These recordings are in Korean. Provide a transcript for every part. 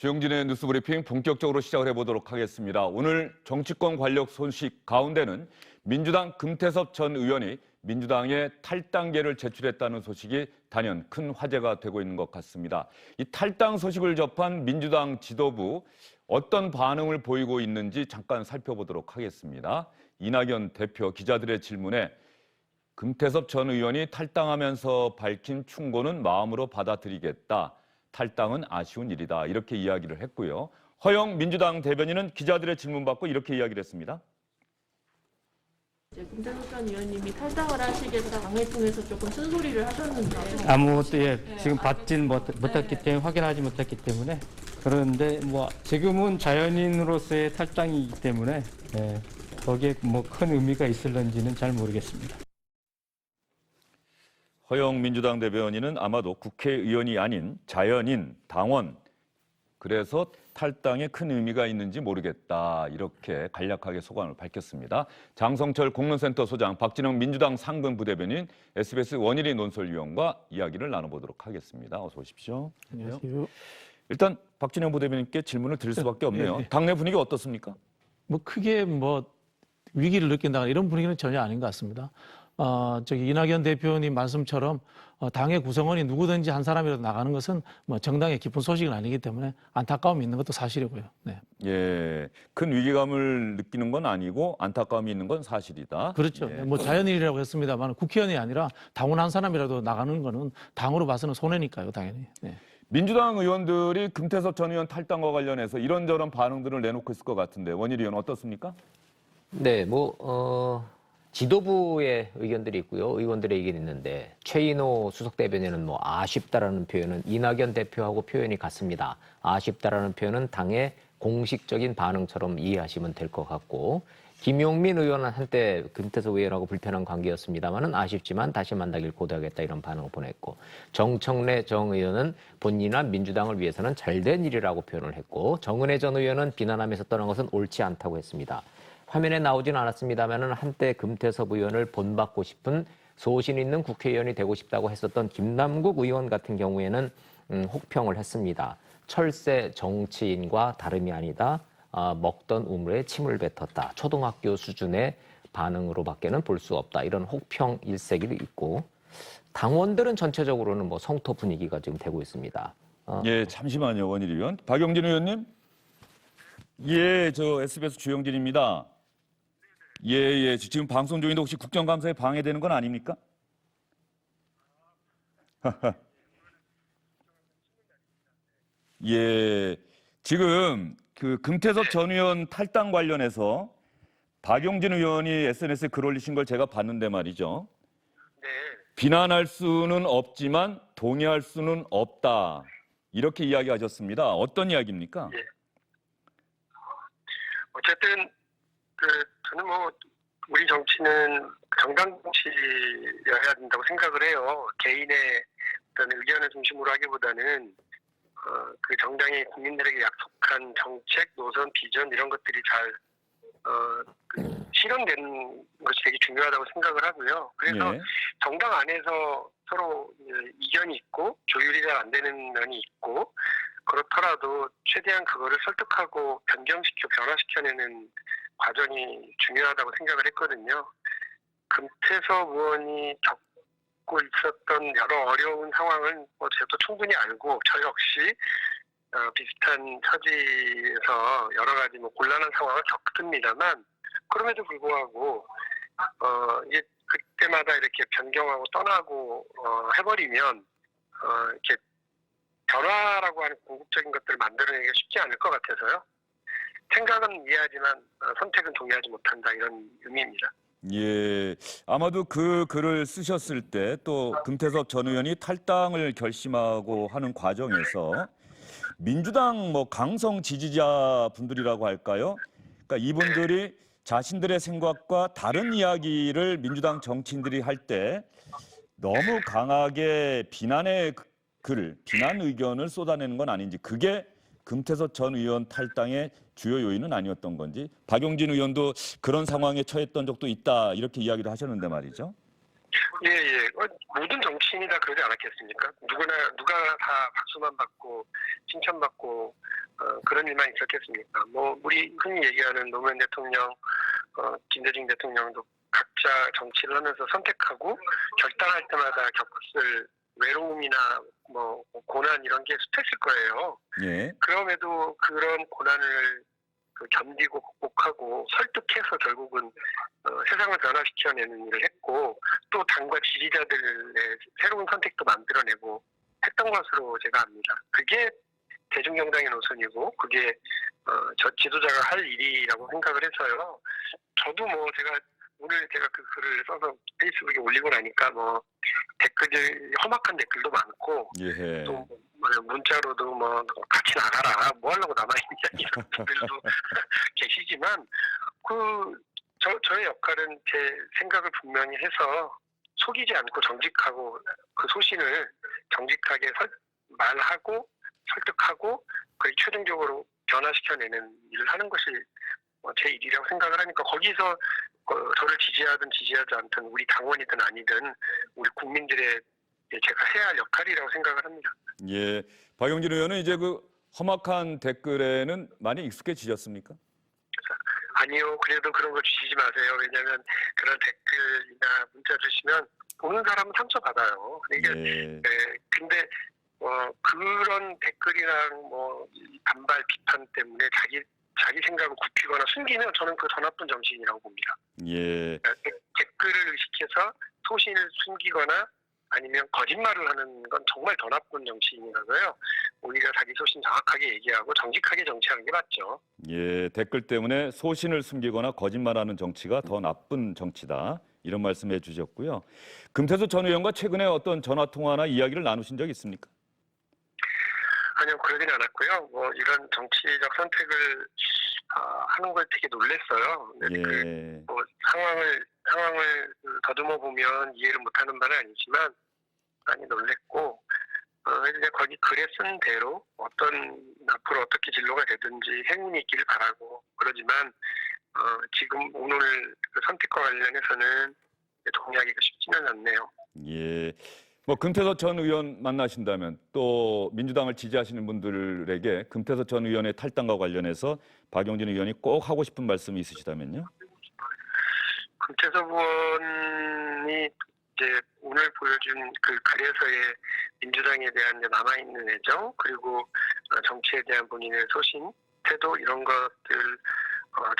주영진의 뉴스브리핑 본격적으로 시작을 해보도록 하겠습니다. 오늘 정치권 관력 소식 가운데는 민주당 금태섭 전 의원이 민주당에 탈당계를 제출했다는 소식이 단연 큰 화제가 되고 있는 것 같습니다. 이 탈당 소식을 접한 민주당 지도부 어떤 반응을 보이고 있는지 잠깐 살펴보도록 하겠습니다. 이낙연 대표 기자들의 질문에 금태섭 전 의원이 탈당하면서 밝힌 충고는 마음으로 받아들이겠다. 탈당은 아쉬운 일이다. 이렇게 이야기를 했고요. 허영 민주당 대변인은 기자들의 질문 받고 이렇게 이야기를 했습니다. 금태섭 전 의원님이 탈당을 하시겠다 당을 통해서 조금 쓴소리를 하셨는데 아무것도 지금 받진 못했기 때문에 확인하지 못했기 때문에 그런데 지금은 자연인으로서의 탈당이기 때문에 거기에 큰 의미가 있을런지는 잘 모르겠습니다. 허영 민주당 대변인은 아마도 국회의원이 아닌 자연인, 당원, 그래서 탈당에 큰 의미가 있는지 모르겠다. 이렇게 간략하게 소감을 밝혔습니다. 장성철 공론센터 소장, 박진영 민주당 상근 부대변인, SBS 원일이 논설위원과 이야기를 나눠보도록 하겠습니다. 어서 오십시오. 안녕하세요. 일단 박진영 부대변인께 질문을 드릴 수밖에 없네요. 당내 분위기 어떻습니까? 크게 위기를 느낀다거나 이런 분위기는 전혀 아닌 것 같습니다. 이낙연 대표님 말씀처럼 당의 구성원이 누구든지 한 사람이라도 나가는 것은 정당의 기쁜 소식은 아니기 때문에 안타까움이 있는 것도 사실이고요. 네. 예, 큰 위기감을 느끼는 건 아니고 안타까움이 있는 건 사실이다. 그렇죠. 예. 자연일이라고 했습니다만 국회의원이 아니라 당원 한 사람이라도 나가는 거는 당으로 봐서는 손해니까요, 당연히. 네. 민주당 의원들이 금태섭 전 의원 탈당과 관련해서 이런저런 반응들을 내놓고 있을 것 같은데 원일이 의원 어떻습니까? 네, 지도부의 의견들이 있고요. 의원들의 의견이 있는데 최인호 수석 대변인은 아쉽다라는 표현은 이낙연 대표하고 표현이 같습니다. 아쉽다라는 표현은 당의 공식적인 반응처럼 이해하시면 될 것 같고 김용민 의원은 한때 금태섭 의원하고 불편한 관계였습니다만은 아쉽지만 다시 만나길 고대하겠다 이런 반응을 보냈고 정청래 정 의원은 본인이나 민주당을 위해서는 잘된 일이라고 표현을 했고 정은혜 전 의원은 비난하면서 떠난 것은 옳지 않다고 했습니다. 화면에 나오진 않았습니다만은 한때 금태섭 의원을 본받고 싶은 소신 있는 국회의원이 되고 싶다고 했었던 김남국 의원 같은 경우에는 혹평을 했습니다. 철새 정치인과 다름이 아니다. 먹던 우물에 침을 뱉었다. 초등학교 수준의 반응으로밖에는 볼 수 없다. 이런 혹평 일색이 있고 당원들은 전체적으로는 성토 분위기가 지금 되고 있습니다. 예, 잠시만요, 원일이 의원. 박영진 의원님. 예, 저 SBS 주영진입니다. 예, 지금 방송 중인데 혹시 국정감사에 방해되는 건 아닙니까? 예, 지금 그 금태섭 전 의원 탈당 관련해서 박용진 의원이 SNS에 글 올리신 걸 제가 봤는데 말이죠. 네. 비난할 수는 없지만 동의할 수는 없다. 이렇게 이야기하셨습니다. 어떤 이야기입니까? 예. 어쨌든 저는 우리 정치는 정당 정치여야 된다고 생각을 해요. 개인의 어떤 의견을 중심으로 하기보다는 그 정당이 국민들에게 약속한 정책, 노선, 비전 이런 것들이 잘 실현되는 것이 되게 중요하다고 생각을 하고요. 그래서 예. 정당 안에서 서로 이견이 있고 조율이 잘 안 되는 면이 있고 그렇더라도 최대한 그거를 설득하고 변경시켜 변화시켜내는 과정이 중요하다고 생각을 했거든요. 금태섭 의원이 겪고 있었던 여러 어려운 상황은 저도 충분히 알고 저 역시 비슷한 처지에서 여러 가지 곤란한 상황을 겪습니다만 그럼에도 불구하고 이게 그때마다 이렇게 변경하고 떠나고 해버리면 이렇게 변화라고 하는 궁극적인 것들을 만들어내기가 쉽지 않을 것 같아서요. 생각은 이해하지만 선택은 동의하지 못한다 이런 의미입니다. 예, 아마도 그 글을 쓰셨을 때 또 금태섭 전 의원이 탈당을 결심하고 하는 과정에서 민주당 강성 지지자 분들이라고 할까요? 그러니까 이분들이 자신들의 생각과 다른 이야기를 민주당 정치인들이 할 때 너무 강하게 비난의 글, 비난 의견을 쏟아내는 건 아닌지 그게 금태섭 전 의원 탈당의 주요 요인은 아니었던 건지 박용진 의원도 그런 상황에 처했던 적도 있다 이렇게 이야기를 하셨는데 말이죠. 예. 모든 정치인이 다 그러지 않았겠습니까? 누가 다 박수만 받고 칭찬받고 그런 일만 있었겠습니까? 뭐 우리 흔히 얘기하는 노무현 대통령, 김대중 대통령도 각자 정치를 하면서 선택하고 결단할 때마다 겪었을 외로움이나 뭐 고난 이런 게 숱했을 거예요. 예. 그럼에도 그런 고난을 견디고 극복하고 설득해서 결국은 세상을 변화시켜내는 일을 했고 또 당과 지지자들의 새로운 선택도 만들어내고 했던 것으로 제가 압니다. 그게 대중정당의 노선이고 그게 저 지도자가 할 일이라고 생각을 해서요. 저도 뭐 오늘 제가 그 글을 써서 페이스북에 올리고 나니까 뭐 댓글들 험악한 댓글도 많고 예. 또 문자로도 뭐 같이 나가라 뭐 하려고 남아있냐 이런 분들도 계시지만 저의 역할은 제 생각을 분명히 해서 속이지 않고 정직하고 그 소신을 정직하게 말하고 설득하고 그리고 최종적으로 변화시켜내는 일을 하는 것이 제 일이라고 생각을 하니까 거기서 저를 지지하든 지지하지 않든 우리 당원이든 아니든 우리 국민들의 제가 해야 할 역할이라고 생각을 합니다. 예. 박용진 의원은 이제 그 험악한 댓글에는 많이 익숙해지셨습니까? 아니요. 그래도 그런 거 주시지 마세요. 왜냐하면 그런 댓글이나 문자 주시면 보는 사람은 상처받아요. 예. 근데 그런 댓글이랑 뭐 반발 비판 때문에 자기 생각을 굽히거나 숨기면 저는 그 더 나쁜 정치인이라고 봅니다. 예. 댓글을 의식해서 소신을 숨기거나 아니면 거짓말을 하는 건 정말 더 나쁜 정치인이라서요. 오히려 자기 소신 정확하게 얘기하고 정직하게 정치하는 게 맞죠. 예. 댓글 때문에 소신을 숨기거나 거짓말하는 정치가 더 나쁜 정치다. 이런 말씀해 주셨고요. 금태섭 전 의원과 최근에 어떤 전화 통화나 이야기를 나누신 적 있습니까? 아니요, 그러진 않았고요. 뭐 이런 정치적 선택을 하는 걸 되게 놀랬어요. 예. 뭐 상황을 더듬어 보면 이해를 못하는 바는 아니지만 많이 놀랬고 이제 거기 글에 쓴 대로 앞으로 어떻게 진로가 되든지 행운이 있기를 바라고 그러지만 지금 오늘 그 선택과 관련해서는 동의하기가 쉽지는 않네요. 예. 뭐 금태섭 전 의원 만나신다면 또 민주당을 지지하시는 분들에게 금태섭 전 의원의 탈당과 관련해서 박용진 의원이 꼭 하고 싶은 말씀이 있으시다면요? 금태섭 의원이 이제 오늘 보여준 그 글에서의 민주당에 대한 남아있는 애정 그리고 정치에 대한 본인의 소신, 태도 이런 것들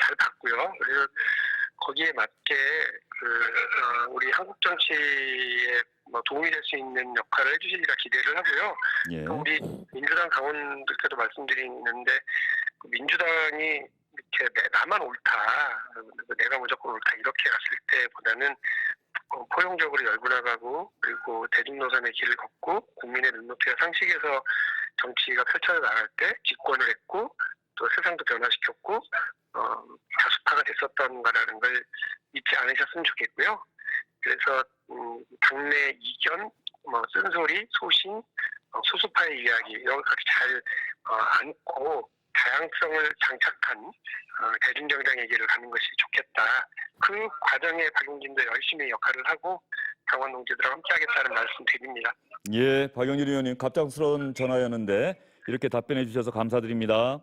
잘 봤고요. 그래서 거기에 맞게 우리 한국 정치에 도움이 될 수 있는 역할을 해주시리라 기대를 하고요. 예. 또 우리 민주당 당원들께도 말씀드리는데 민주당이 이렇게 나만 옳다, 내가 무조건 옳다 이렇게 갔을 때보다는 포용적으로 열고 나가고 그리고 대중노선의 길을 걷고 국민의 눈높이가 상식에서 정치가 펼쳐져 나갈 때 집권을 했고 또 세상도 변화시켰고 다수파가 됐었던가라는 걸 잊지 않으셨으면 좋겠고요. 그래서 당내 이견, 쓴소리, 소신, 소수파의 이야기 이런 것까지 잘 안고 다양성을 장착한 대중정당의 길을 가는 것이 좋겠다. 그 과정에 박용진도 열심히 역할을 하고 당원 동지들과 함께하겠다는 말씀 드립니다. 예, 박용진 의원님 갑작스러운 전화였는데 이렇게 답변해 주셔서 감사드립니다.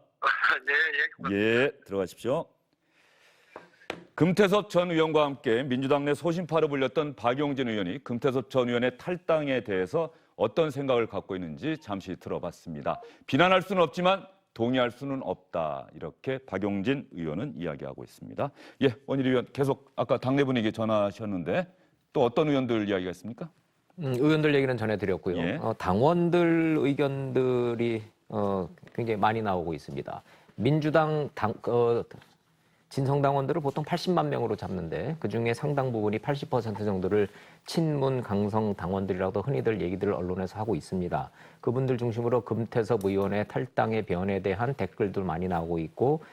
네, 예. 예, 들어가십시오. 금태섭 전 의원과 함께 민주당 내 소신파로 불렸던 박용진 의원이 금태섭 전 의원의 탈당에 대해서 어떤 생각을 갖고 있는지 잠시 들어봤습니다. 비난할 수는 없지만 동의할 수는 없다. 이렇게 박용진 의원은 이야기하고 있습니다. 예, 원희룡 의원 계속 아까 당내 분위기 전하셨는데 또 어떤 의원들 이야기가 있습니까? 의원들 얘기는 전해드렸고요. 예. 당원들 의견들이 굉장히 많이 나오고 있습니다. 민주당 진성당원들을 보통 80만 명으로 잡는데 그중에 상당 부분이 80% 정도를 친문 강성 당원들이라고도 흔히들 얘기들을 언론에서 하고 있습니다. 그분들 중심으로 금태섭 의원의 탈당의 변에 대한 댓글도 많이 나오고 있고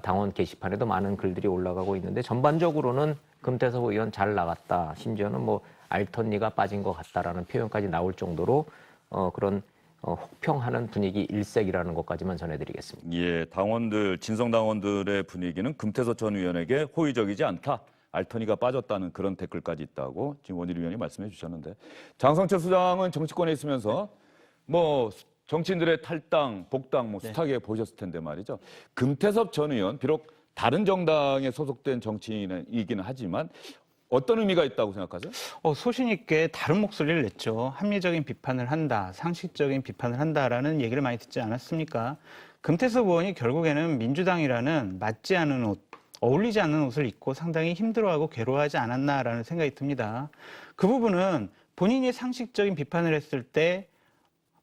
당원 게시판에도 많은 글들이 올라가고 있는데 전반적으로는 금태섭 의원 잘 나갔다. 심지어는 뭐 알턴니가 빠진 것 같다라는 표현까지 나올 정도로 그런 혹평하는 분위기 일색이라는 것까지만 전해드리겠습니다. 예, 진성 당원들의 분위기는 금태섭 전 의원에게 호의적이지 않다. 알턴이가 빠졌다는 그런 댓글까지 있다고 지금 원희룡 의원이 말씀해 주셨는데 장성철 수장은 정치권에 있으면서 뭐 정치인들의 탈당, 복당, 뭐 네. 숱하게 보셨을 텐데 말이죠. 금태섭 전 의원 비록 다른 정당에 소속된 정치인이기는 하지만 어떤 의미가 있다고 생각하세요? 소신 있게 다른 목소리를 냈죠. 합리적인 비판을 한다, 상식적인 비판을 한다라는 얘기를 많이 듣지 않았습니까? 금태섭 의원이 결국에는 민주당이라는 맞지 않은 옷, 어울리지 않는 옷을 입고 상당히 힘들어하고 괴로워하지 않았나라는 생각이 듭니다. 그 부분은 본인이 상식적인 비판을 했을 때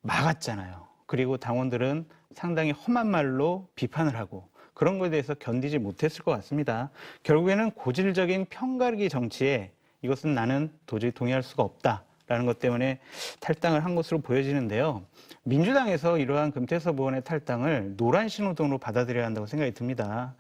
막았잖아요. 그리고 당원들은 상당히 험한 말로 비판을 하고 그런 것에 대해서 견디지 못했을 것 같습니다. 결국에는 고질적인 편가르기 정치에 이것은 나는 도저히 동의할 수가 없다라는 것 때문에 탈당을 한 것으로 보여지는데요. 민주당에서 이러한 금태섭 의원의 탈당을 노란 신호등으로 받아들여야 한다고 생각이 듭니다.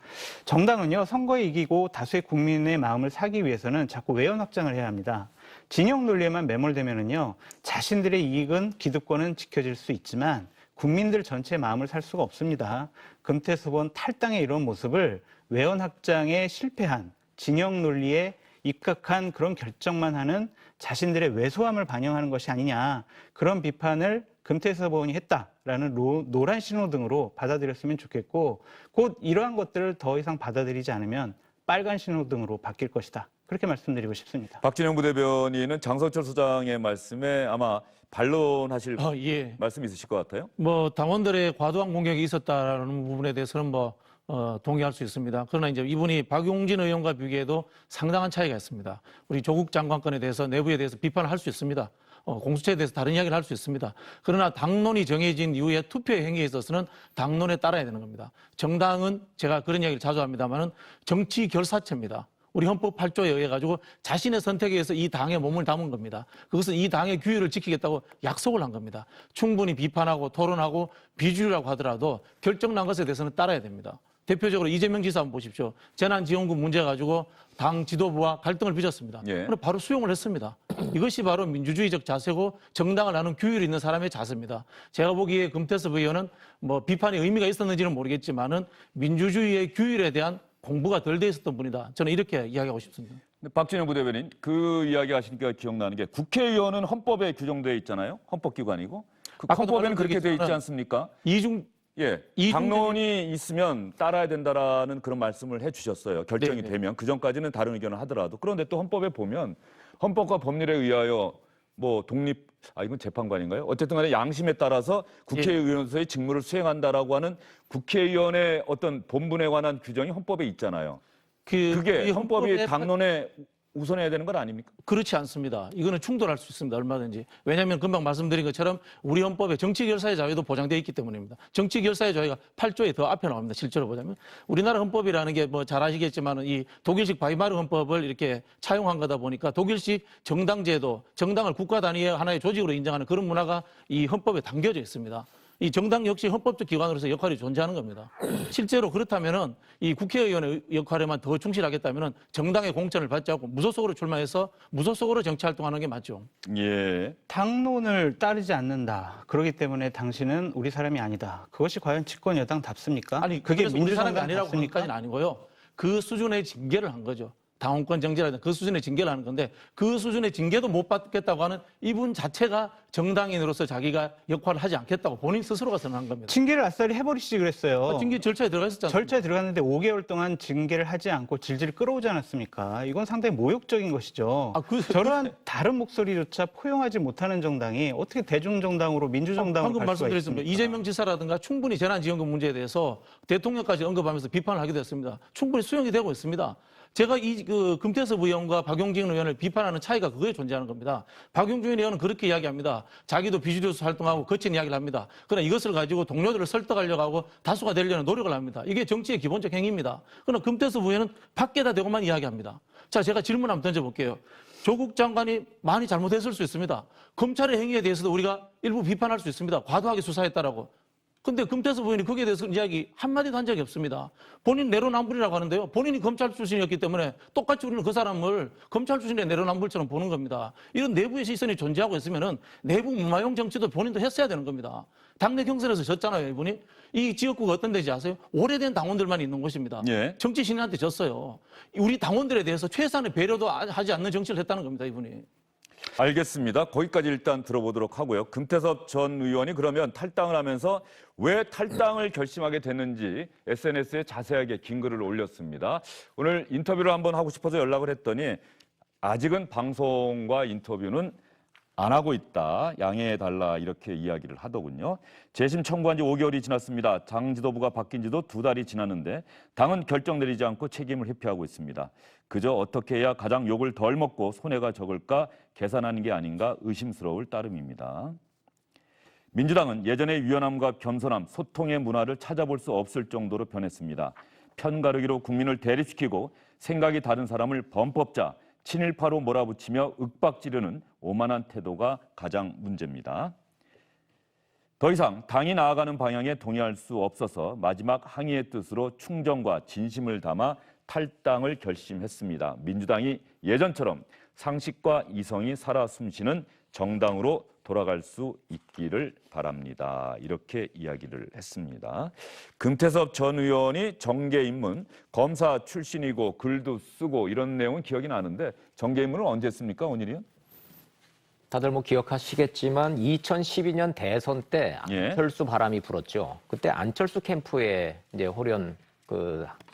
정당은요, 선거에 이기고 다수의 국민의 마음을 사기 위해서는 자꾸 외연 확장을 해야 합니다. 진영 논리에만 매몰되면은요, 자신들의 이익은 기득권은 지켜질 수 있지만 국민들 전체의 마음을 살 수가 없습니다. 금태섭 의원 탈당의 이런 모습을 외연 확장에 실패한 진영 논리에 입각한 그런 결정만 하는 자신들의 왜소함을 반영하는 것이 아니냐, 그런 비판을 금태섭 의원이 했다라는 노란 신호등으로 받아들였으면 좋겠고, 곧 이러한 것들을 더 이상 받아들이지 않으면 빨간 신호등으로 바뀔 것이다, 그렇게 말씀드리고 싶습니다. 박진영 부대변인은 장성철 소장의 말씀에 아마 반론하실 예. 말씀 있으실 것 같아요. 뭐 당원들의 과도한 공격이 있었다라는 부분에 대해서는 뭐 동의할 수 있습니다. 그러나 이제 이분이 박용진 의원과 비교해도 상당한 차이가 있습니다. 우리 조국 장관권에 대해서 내부에 대해서 비판을 할 수 있습니다. 공수처에 대해서 다른 이야기를 할 수 있습니다. 그러나 당론이 정해진 이후에 투표의 행위에 있어서는 당론에 따라야 되는 겁니다. 정당은 제가 그런 이야기를 자주 합니다만은 정치 결사체입니다. 우리 헌법 8조에 의해 가지고 자신의 선택에 의해서 이 당에 몸을 담은 겁니다. 그것은 이 당의 규율을 지키겠다고 약속을 한 겁니다. 충분히 비판하고 토론하고 비주류라고 하더라도 결정난 것에 대해서는 따라야 됩니다. 대표적으로 이재명 지사 한번 보십시오. 재난지원금 문제 가지고 당 지도부와 갈등을 빚었습니다. 예. 그럼 바로 수용을 했습니다. 이것이 바로 민주주의적 자세고 정당을 아는 규율이 있는 사람의 자세입니다. 제가 보기에 금태섭 의원은 뭐 비판의 의미가 있었는지는 모르겠지만은 민주주의의 규율에 대한 공부가 덜 돼 있었던 분이다. 저는 이렇게 이야기하고 싶습니다. 근데 박진영 부대변인 그 이야기 하시니까 기억나는 게 국회의원은 헌법에 규정되어 있잖아요. 헌법기관이고. 그 아까도 헌법에는 그렇게 되어 있지 말씀드렸지만은 않습니까? 이중 당론이 있으면 따라야 된다라는 그런 말씀을 해주셨어요. 결정이 네. 되면 그 전까지는 다른 의견을 하더라도. 그런데 또 헌법에 보면 헌법과 법률에 의하여 뭐 이건 재판관인가요? 어쨌든 간에 양심에 따라서 국회의원으로서의 직무를 수행한다라고 하는 국회의원의 어떤 본분에 관한 규정이 헌법에 있잖아요. 그게 이 헌법이 헌법에 당론에 우선해야 되는 건 아닙니까? 그렇지 않습니다. 이거는 충돌할 수 있습니다. 얼마든지. 왜냐하면 금방 말씀드린 것처럼 우리 헌법에 정치결사의 자유도 보장되어 있기 때문입니다. 정치결사의 자유가 8조에 더 앞에 나옵니다. 실제로 보자면. 우리나라 헌법이라는 게 뭐 잘 아시겠지만 이 독일식 바이마르 헌법을 이렇게 차용한 거다 보니까 독일식 정당제도, 정당을 국가 단위의 하나의 조직으로 인정하는 그런 문화가 이 헌법에 담겨져 있습니다. 이 정당 역시 헌법적 기관으로서 역할이 존재하는 겁니다. 실제로 그렇다면은 이 국회의원의 역할에만 더 충실하겠다면은 정당의 공천을 받지 않고 무소속으로 출마해서 무소속으로 정치 활동하는 게 맞죠. 예. 당론을 따르지 않는다. 그렇기 때문에 당신은 우리 사람이 아니다. 그것이 과연 집권 여당답습니까? 아니 그게 그게 우리 사람이 아니라고 하는 민주정당답습니까? 것까지는 아니고요. 그 수준의 징계를 한 거죠. 당원권 정지라든가 그 수준의 징계를 하는 건데 그 수준의 징계도 못 받겠다고 하는 이분 자체가 정당인으로서 자기가 역할을 하지 않겠다고 본인 스스로가 선언한 겁니다. 징계를 아싸리 해버리시지 그랬어요. 징계 절차에 들어가 있었잖아요. 절차에 들어갔는데 5개월 동안 징계를 하지 않고 질질 끌어오지 않았습니까? 이건 상당히 모욕적인 것이죠. 저러한 다른 목소리조차 포용하지 못하는 정당이 어떻게 대중정당으로 민주정당으로 방금 갈 수가 말씀드렸습니다. 있습니까? 이재명 지사라든가 충분히 재난지원금 문제에 대해서 대통령까지 언급하면서 비판을 하게 됐습니다. 충분히 수용이 되고 있습니다. 제가 그 금태섭 의원과 박용진 의원을 비판하는 차이가 그거에 존재하는 겁니다. 박용진 의원은 그렇게 이야기합니다. 자기도 비주류에서 활동하고 거친 이야기를 합니다. 그러나 이것을 가지고 동료들을 설득하려고 하고 다수가 되려는 노력을 합니다. 이게 정치의 기본적 행위입니다. 그러나 금태섭 의원은 밖에다 대고만 이야기합니다. 자, 제가 질문 한번 던져볼게요. 조국 장관이 많이 잘못했을 수 있습니다. 검찰의 행위에 대해서도 우리가 일부 비판할 수 있습니다. 과도하게 수사했다라고. 근데 금태섭 의원이 거기에 대해서 이야기 한마디도 한 적이 없습니다. 본인 내로남불이라고 하는데요. 본인이 검찰 출신이었기 때문에 똑같이 우리는 그 사람을 검찰 출신의 내로남불처럼 보는 겁니다. 이런 내부의 시선이 존재하고 있으면은 내부 무마용 정치도 본인도 했어야 되는 겁니다. 당내 경선에서 졌잖아요, 이분이. 이 지역구가 어떤 데인지 아세요? 오래된 당원들만 있는 곳입니다. 예. 정치 신인한테 졌어요. 우리 당원들에 대해서 최소한의 배려도 하지 않는 정치를 했다는 겁니다, 이분이. 알겠습니다. 거기까지 일단 들어보도록 하고요. 금태섭 전 의원이 그러면 탈당을 하면서 왜 탈당을 결심하게 됐는지 SNS에 자세하게 긴 글을 올렸습니다. 오늘 인터뷰를 한번 하고 싶어서 연락을 했더니 아직은 방송과 인터뷰는 안 하고 있다. 양해해달라 이렇게 이야기를 하더군요. 재심 청구한 지 5개월이 지났습니다. 당 지도부가 바뀐 지도 2달이 지났는데 당은 결정 내리지 않고 책임을 회피하고 있습니다. 그저 어떻게 해야 가장 욕을 덜 먹고 손해가 적을까 계산하는 게 아닌가 의심스러울 따름입니다. 민주당은 예전의 유연함과 겸손함, 소통의 문화를 찾아볼 수 없을 정도로 변했습니다. 편가르기로 국민을 대립시키고 생각이 다른 사람을 범법자, 친일파로 몰아붙이며 윽박지르는 오만한 태도가 가장 문제입니다. 더 이상 당이 나아가는 방향에 동의할 수 없어서 마지막 항의의 뜻으로 충정과 진심을 담아 탈당을 결심했습니다. 민주당이 예전처럼 상식과 이성이 살아 숨쉬는 정당으로 돌아갈 수 있기를 바랍니다. 이렇게 이야기를 했습니다. 금태섭 전 의원이 정계 입문, 검사 출신이고 글도 쓰고 이런 내용은 기억이 나는데 정계 입문을 언제 했습니까, 온 의원? 다들 뭐 기억하시겠지만 2012년 대선 때 예. 안철수 바람이 불었죠. 그때 안철수 캠프에 이제 홀연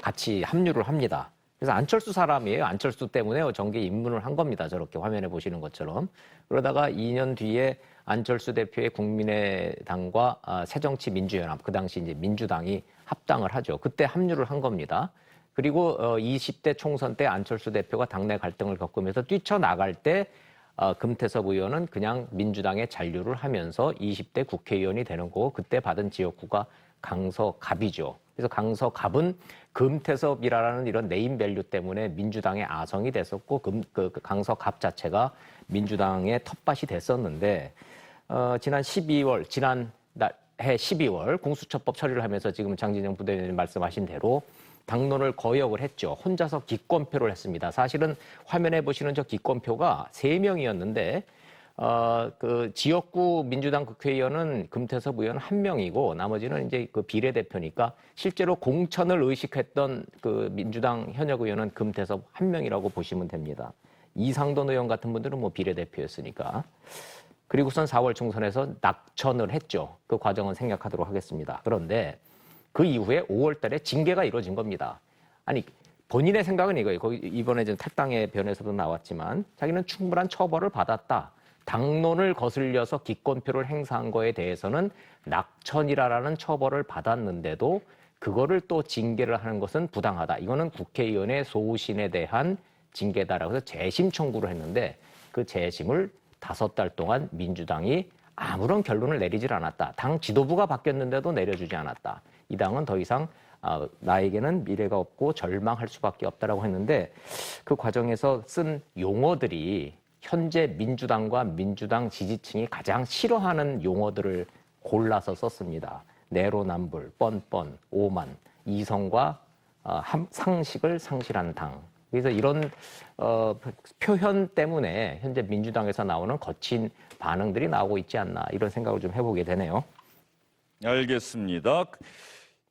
같이 합류를 합니다. 그래서 안철수 사람이에요. 안철수 때문에 정계 입문을 한 겁니다. 저렇게 화면에 보시는 것처럼. 그러다가 2년 뒤에 안철수 대표의 국민의당과 새정치민주연합, 그 당시 이제 민주당이 합당을 하죠. 그때 합류를 한 겁니다. 그리고 20대 총선 때 안철수 대표가 당내 갈등을 겪으면서 뛰쳐나갈 때 금태섭 의원은 그냥 민주당에 잔류를 하면서 20대 국회의원이 되는 거고 그때 받은 지역구가 강서갑이죠. 그래서 강서갑은 금태섭이라는 이런 네임밸류 때문에 민주당의 아성이 됐었고 그 강서갑 자체가 민주당의 텃밭이 됐었는데 지난 해 12월 공수처법 처리를 하면서 지금 장진영 부대변인 말씀하신 대로 당론을 거역을 했죠. 혼자서 기권표를 했습니다. 사실은 화면에 보시는 저 기권표가 3명이었는데 그 지역구 민주당 국회의원은 금태섭 의원 1명이고 나머지는 이제 그 비례대표니까 실제로 공천을 의식했던 그 민주당 현역 의원은 금태섭 1명이라고 보시면 됩니다. 이상돈 의원 같은 분들은 뭐 비례대표였으니까. 그리고선 4월 총선에서 낙천을 했죠. 그 과정은 생략하도록 하겠습니다. 그런데 그 이후에 5월 달에 징계가 이루어진 겁니다. 아니 본인의 생각은 이거예요. 이번에 좀 탈당의 변에서도 나왔지만 자기는 충분한 처벌을 받았다. 당론을 거슬려서 기권표를 행사한 거에 대해서는 낙천이라는 처벌을 받았는데도 그거를 또 징계를 하는 것은 부당하다. 이거는 국회의원의 소신에 대한 징계다라고 해서 재심 청구를 했는데 그 재심을 5달 동안 민주당이 아무런 결론을 내리질 않았다. 당 지도부가 바뀌었는데도 내려주지 않았다. 이 당은 더 이상 나에게는 미래가 없고 절망할 수밖에 없다라고 했는데 그 과정에서 쓴 용어들이 현재 민주당과 민주당 지지층이 가장 싫어하는 용어들을 골라서 썼습니다. 내로남불, 뻔뻔, 오만, 이성과 상식을 상실한 당. 그래서 이런 표현 때문에 현재 민주당에서 나오는 거친 반응들이 나오고 있지 않나 이런 생각을 좀 해보게 되네요. 알겠습니다.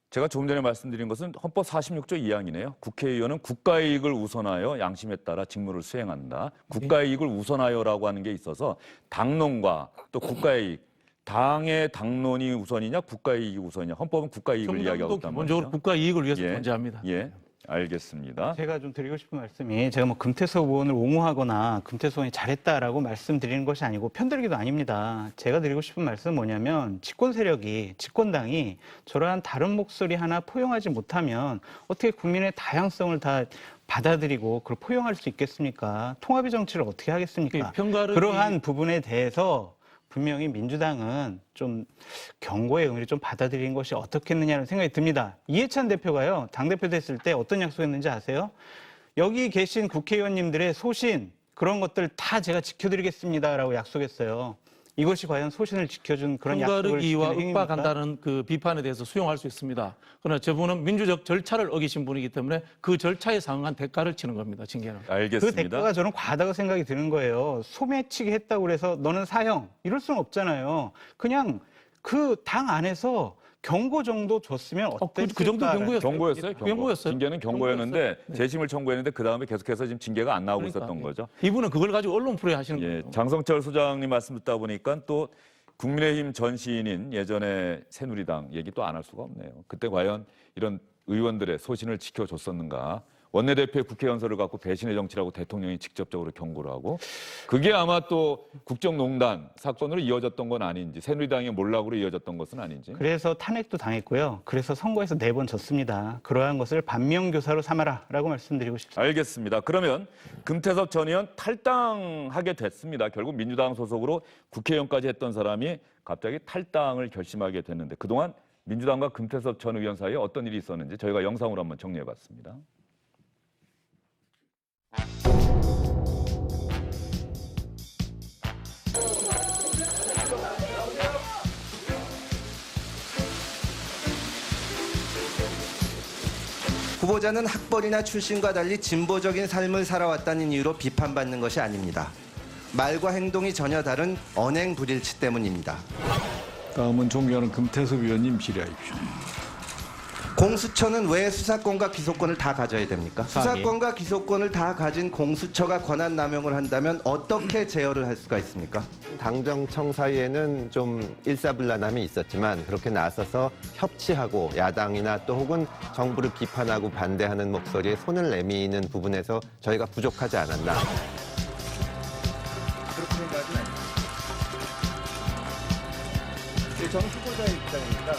제가 조금 전에 말씀드린 것은 헌법 46조 2항이네요. 국회의원은 국가의 이익을 우선하여 양심에 따라 직무를 수행한다. 국가의 이익을 우선하여라고 하는 게 있어서 당론과 또 국가의 이익, 당의 당론이 우선이냐 국가의 이익이 우선이냐. 헌법은 국가의 이익을 이야기하고 있단 말이죠. 기본적으로 국가 이익을 위해서 예. 존재합니다. 예, 알겠습니다. 제가 좀 드리고 싶은 말씀이 제가 뭐 금태섭 의원을 옹호하거나 금태섭 의원이 잘했다라고 말씀드리는 것이 아니고 편들기도 아닙니다. 제가 드리고 싶은 말씀은 뭐냐면 집권 세력이 집권당이 저러한 다른 목소리 하나 포용하지 못하면 어떻게 국민의 다양성을 다 받아들이고 그걸 포용할 수 있겠습니까? 통합의 정치를 어떻게 하겠습니까? 그러한 부분에 대해서 분명히 민주당은 좀 경고의 의미를 좀 받아들인 것이 어떻겠느냐는 생각이 듭니다. 이해찬 대표가요, 당대표 됐을 때 어떤 약속했는지 아세요? 여기 계신 국회의원님들의 소신, 그런 것들 다 제가 지켜드리겠습니다라고 약속했어요. 이것이 과연 소신을 지켜준 그런 약속을 편가르기와 지키는 행위입니까? 윽박한다는 그 비판에 대해서 수용할 수 있습니다. 그러나 저분은 민주적 절차를 어기신 분이기 때문에 그 절차에 상응한 대가를 치는 겁니다. 징계는. 그 알겠습니다. 대가가 저는 과하다고 생각이 드는 거예요. 소매치기 했다고 그래서 너는 사형 이럴 수는 없잖아요. 그냥 그 당 안에서 경고 정도 줬으면 어땠을까? 그 정도 경고였어요. 경고였어요. 경고였어요. 징계는 경고였는데 재심을 청구했는데 그 다음에 계속해서 지금 징계가 안 나오고 그러니까, 있었던 예. 거죠. 이분은 그걸 가지고 언론 프레이 하시는 예, 거예요. 장성철 소장님 말씀 듣다 보니까 또 국민의힘 전 시인인 예전에 새누리당 얘기 또 안 할 수가 없네요. 그때 과연 이런 의원들의 소신을 지켜줬었는가? 원내대표의 국회연설을 갖고 배신의 정치라고 대통령이 직접적으로 경고를 하고 그게 아마 또 국정농단 사건으로 이어졌던 건 아닌지 새누리당의 몰락으로 이어졌던 것은 아닌지. 그래서 탄핵도 당했고요. 그래서 선거에서 4번 졌습니다. 그러한 것을 반면교사로 삼아라라고 말씀드리고 싶습니다. 알겠습니다. 그러면 금태섭 전 의원 탈당하게 됐습니다. 결국 민주당 소속으로 국회의원까지 했던 사람이 갑자기 탈당을 결심하게 됐는데 그동안 민주당과 금태섭 전 의원 사이에 어떤 일이 있었는지 저희가 영상으로 한번 정리해봤습니다. 후보자는 학벌이나 출신과 달리 진보적인 삶을 살아왔다는 이유로 비판받는 것이 아닙니다. 말과 행동이 전혀 다른 언행 불일치 때문입니다. 다음은 존경하는 금태섭 의원님 질의하십시오. 공수처는 왜 수사권과 기소권을 다 가져야 됩니까? 수사권과 기소권을 다 가진 공수처가 권한 남용을 한다면 어떻게 제어를 할 수가 있습니까? 당정청 사이에는 좀 일사불란함이 있었지만 그렇게 나서서 협치하고 야당이나 또 혹은 정부를 비판하고 반대하는 목소리에 손을 내미는 부분에서 저희가 부족하지 않았나. 그렇게 생각하지는 않습니다. 저는 후보자의 입장입니다.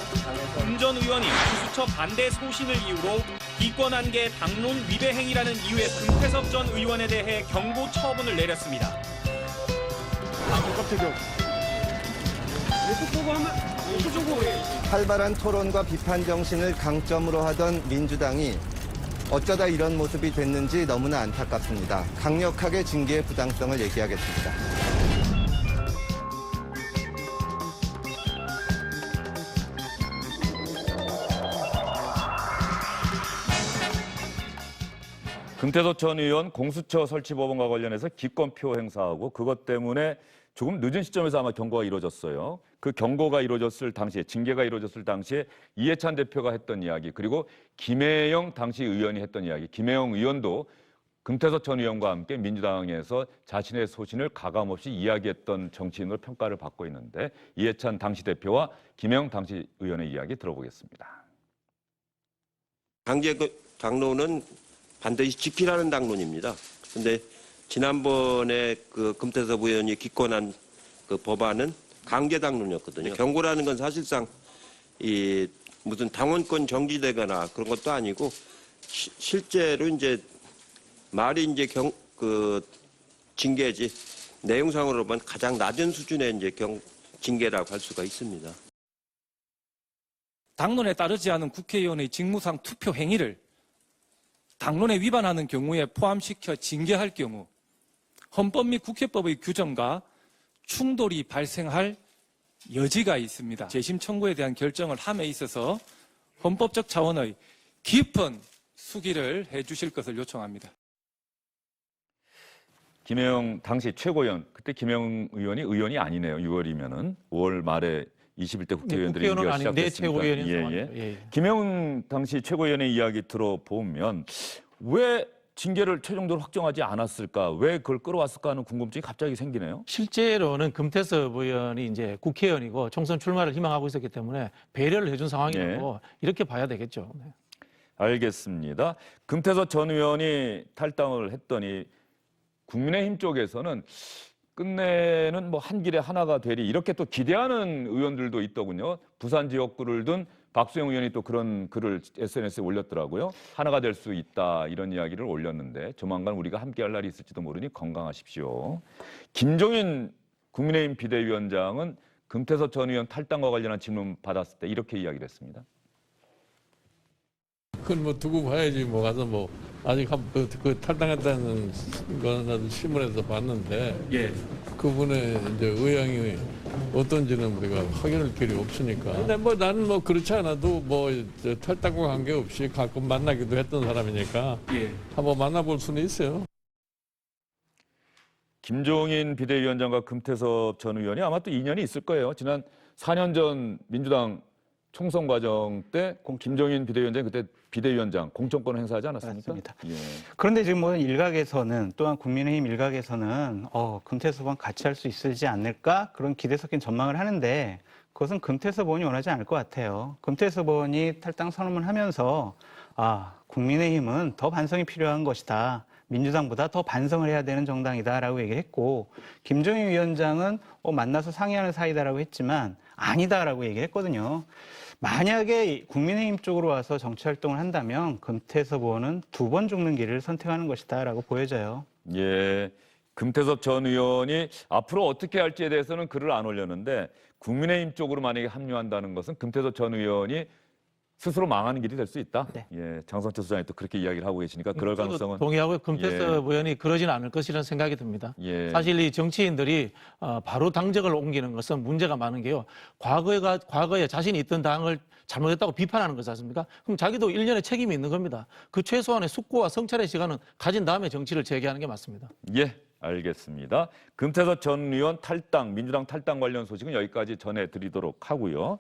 금 전 의원이 공수처 반대 소신을 이유로 기권한계 당론 위배 행위라는 이유의 금태섭 전 의원에 대해 경고 처분을 내렸습니다. 활발한 토론과 비판 정신을 강점으로 하던 민주당이 어쩌다 이런 모습이 됐는지 너무나 안타깝습니다. 강력하게 징계의 부당성을 얘기하겠습니다. 금태섭 전 의원 공수처 설치 법안과 관련해서 기권표 행사하고 그것 때문에 조금 늦은 시점에서 아마 경고가 이루어졌어요. 그 경고가 이루어졌을 당시에 징계가 이루어졌을 당시에 이해찬 대표가 했던 이야기 그리고 김혜영 당시 의원이 했던 이야기 김혜영 의원도 금태섭 전 의원과 함께 민주당에서 자신의 소신을 가감없이 이야기했던 정치인으로 평가를 받고 있는데 이해찬 당시 대표와 김혜영 당시 의원의 이야기 들어보겠습니다. 강제 당론은 반드시 지키라는 당론입니다. 그런데 지난번에 그 금태섭 의원이 기권한 그 법안은 강제 당론이었거든요. 경고라는 건 사실상 이 무슨 당원권 정지되거나 그런 것도 아니고 실제로 이제 말이 이제 그 징계지 내용상으로 보면 가장 낮은 수준의 이제 징계라고 할 수가 있습니다. 당론에 따르지 않은 국회의원의 직무상 투표 행위를 당론에 위반하는 경우에 포함시켜 징계할 경우 헌법 및 국회법의 규정과 충돌이 발생할 여지가 있습니다. 재심 청구에 대한 결정을 함에 있어서 헌법적 차원의 깊은 수기를 해주실 것을 요청합니다. 김혜영 당시 최고위원 그때 김혜영 의원이 의원이 아니네요. 6월이면은 5월 말에 21대 국회의원들이 임기가 아닌데 시작됐습니다. 최고위원인 예. 김혜영 당시 최고위원의 이야기 들어보면 왜 징계를 최종적으로 확정하지 않았을까? 왜 그걸 끌어왔을까 하는 궁금증이 갑자기 생기네요. 실제로는 금태섭 의원이 이제 국회의원이고 총선 출마를 희망하고 있었기 때문에 배려를 해준 상황이라고 이렇게 봐야 되겠죠. 네. 알겠습니다. 금태섭 전 의원이 탈당을 했더니 국민의힘 쪽에서는 끝내는 뭐 한 길에 하나가 되리 이렇게 또 기대하는 의원들도 있더군요. 부산 지역구를 둔 박수영 의원이 또 그런 글을 SNS에 올렸더라고요. 하나가 될 수 있다 이런 이야기를 올렸는데 조만간 우리가 함께할 날이 있을지도 모르니 건강하십시오. 김종인 국민의힘 비대위원장은 금태섭 전 의원 탈당과 관련한 질문 받았을 때 이렇게 이야기를 했습니다. 그건 뭐 두고 봐야지 뭐 가서 뭐 아직 그 탈당했다는 거는 신문에서 봤는데 그분의 이제 의향이 어떤지는 우리가 확인할 길이 없으니까. 근데 뭐 나는 뭐 그렇지 않아도 뭐 탈당과 관계없이 가끔 만나기도 했던 사람이니까 한번 만나볼 수는 있어요. 김종인 비대위원장과 금태섭 전 의원이 아마 또 인연이 있을 거예요. 지난 4년 전 민주당 총선 과정 때 김종인 비대위원장이 그때 비대위원장 공천권을 행사하지 않았습니까? 맞습니다. 예. 그런데 지금 뭐 일각에서는 또한 국민의힘 일각에서는 금태섭 의원 같이 할 수 있지 않을까 그런 기대 섞인 전망을 하는데 그것은 금태섭 의원이 원하지 않을 것 같아요. 금태섭 의원이 탈당 선언을 하면서 국민의힘은 더 반성이 필요한 것이다. 민주당보다 더 반성을 해야 되는 정당이다라고 얘기를 했고 김종인 위원장은 만나서 상의하는 사이다라고 했지만 아니다라고 얘기를 했거든요. 만약에 국민의힘 쪽으로 와서 정치활동을 한다면 금태섭 의원은 2번 죽는 길을 선택하는 것이다라고 보여져요. 예. 금태섭 전 의원이 앞으로 어떻게 할지에 대해서는 글을 안 올렸는데 국민의힘 쪽으로 만약에 합류한다는 것은 금태섭 전 의원이 스스로 망하는 길이 될 수 있다. 네. 예, 장성철 소장이 또 그렇게 이야기를 하고 계시니까 그럴 저도 가능성은 동의하고 금태섭 의원이 그러지는 않을 것이라는 생각이 듭니다. 예. 사실 이 정치인들이 바로 당적을 옮기는 것은 문제가 많은 게요. 과거에 자신이 있던 당을 잘못했다고 비판하는 거지 않습니까? 그럼 자기도 1년의 책임이 있는 겁니다. 그 최소한의 숙고와 성찰의 시간은 가진 다음에 정치를 재개하는 게 맞습니다. 예, 알겠습니다. 금태섭 전 의원 탈당, 민주당 탈당 관련 소식은 여기까지 전해드리도록 하고요.